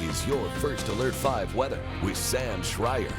is your First Alert 5 weather with Sam Schreier.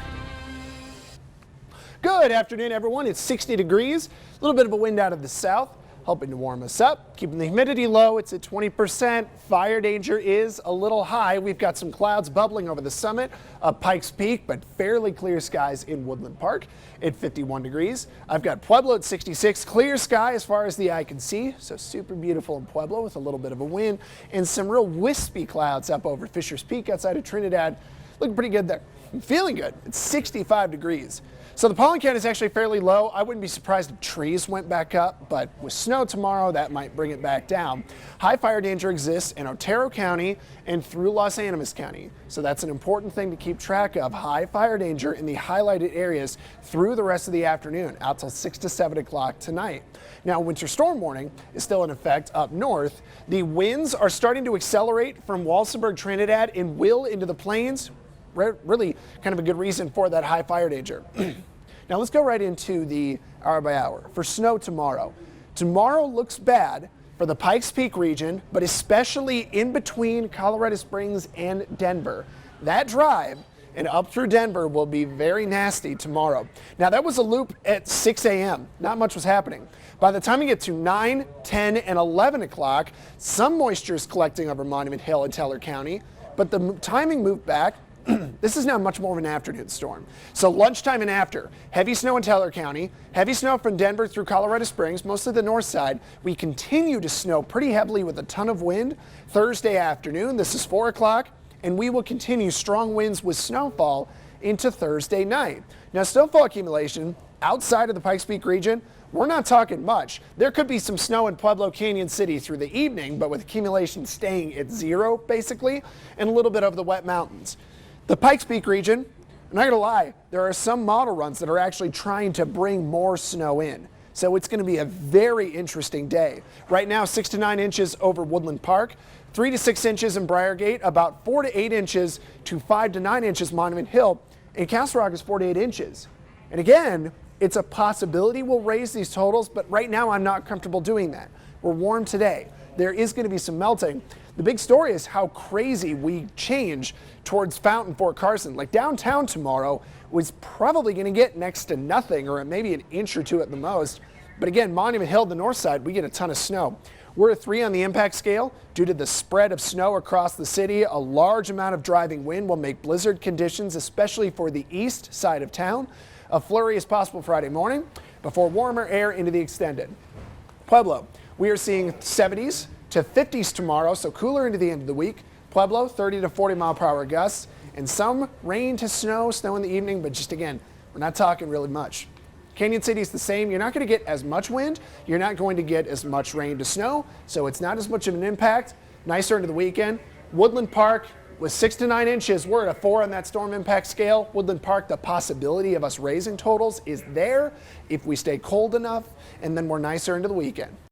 Good afternoon, everyone. It's 60 degrees, a little bit of a wind out of the south, helping to warm us up, keeping the humidity low. It's at 20%. Fire danger is a little high. We've got some clouds bubbling over the summit of Pikes Peak, but fairly clear skies in Woodland Park at 51 degrees. I've got Pueblo at 66, clear sky as far as the eye can see, so super beautiful in Pueblo with a little bit of a wind and some real wispy clouds up over Fisher's Peak outside of Trinidad. Looking pretty good there. I'm feeling good. It's 65 degrees. So the pollen count is actually fairly low. I wouldn't be surprised if trees went back up, but with snow tomorrow, that might bring it back down. High fire danger exists in Otero County and through Los Animas County. So that's an important thing to keep track of. High fire danger in the highlighted areas through the rest of the afternoon, out till 6 to 7 o'clock tonight. Now, winter storm warning is still in effect up north. The winds are starting to accelerate from Walsenburg, Trinidad, and will into the plains. Really kind of a good reason for that high fire danger. Now let's go right into the hour by hour. For snow tomorrow. Tomorrow looks bad for the Pikes Peak region, but especially in between Colorado Springs and Denver. That drive and up through Denver will be very nasty tomorrow. Now that was a loop at 6 a.m. Not much was happening. By the time you get to 9, 10, and 11 o'clock, some moisture is collecting over Monument Hill and Teller County, but the timing moved back. This is now much more of an afternoon storm. So lunchtime and after, heavy snow in Teller County, heavy snow from Denver through Colorado Springs, mostly the north side. We continue to snow pretty heavily with a ton of wind. Thursday afternoon, this is 4 o'clock, and we will continue strong winds with snowfall into Thursday night. Now, snowfall accumulation outside of the Pikes Peak region, we're not talking much. There could be some snow in Pueblo, Canyon City through the evening, but with accumulation staying at zero, basically, and a little bit over the wet mountains. The Pikes Peak region, I'm not going to lie, there are some model runs that are actually trying to bring more snow in. So it's going to be a very interesting day. Right now, 6 to 9 inches over Woodland Park, 3 to 6 inches in Briargate, about 4 to 8 inches to 5 to 9 inches Monument Hill, and Castle Rock is 4 to 8 inches. And again, it's a possibility we'll raise these totals, but right now I'm not comfortable doing that. We're warm today. There is going to be some melting. The big story is how crazy we change towards Fountain, Fort Carson. Like downtown tomorrow was probably going to get next to nothing or maybe an inch or two at the most. But again, Monument Hill, the north side, we get a ton of snow. We're a 3 on the impact scale due to the spread of snow across the city. A large amount of driving wind will make blizzard conditions, especially for the east side of town. A flurry is possible Friday morning before warmer air into the extended. Pueblo, we are seeing 70s to 50s tomorrow, so cooler into the end of the week. Pueblo, 30 to 40 mile per hour gusts, and some rain to snow in the evening, but just again, we're not talking really much. Canyon City is the same. You're not going to get as much wind. You're not going to get as much rain to snow, so it's not as much of an impact. Nicer into the weekend. Woodland Park with 6 to 9 inches. We're at a 4 on that storm impact scale. Woodland Park, the possibility of us raising totals is there if we stay cold enough, and then we're nicer into the weekend.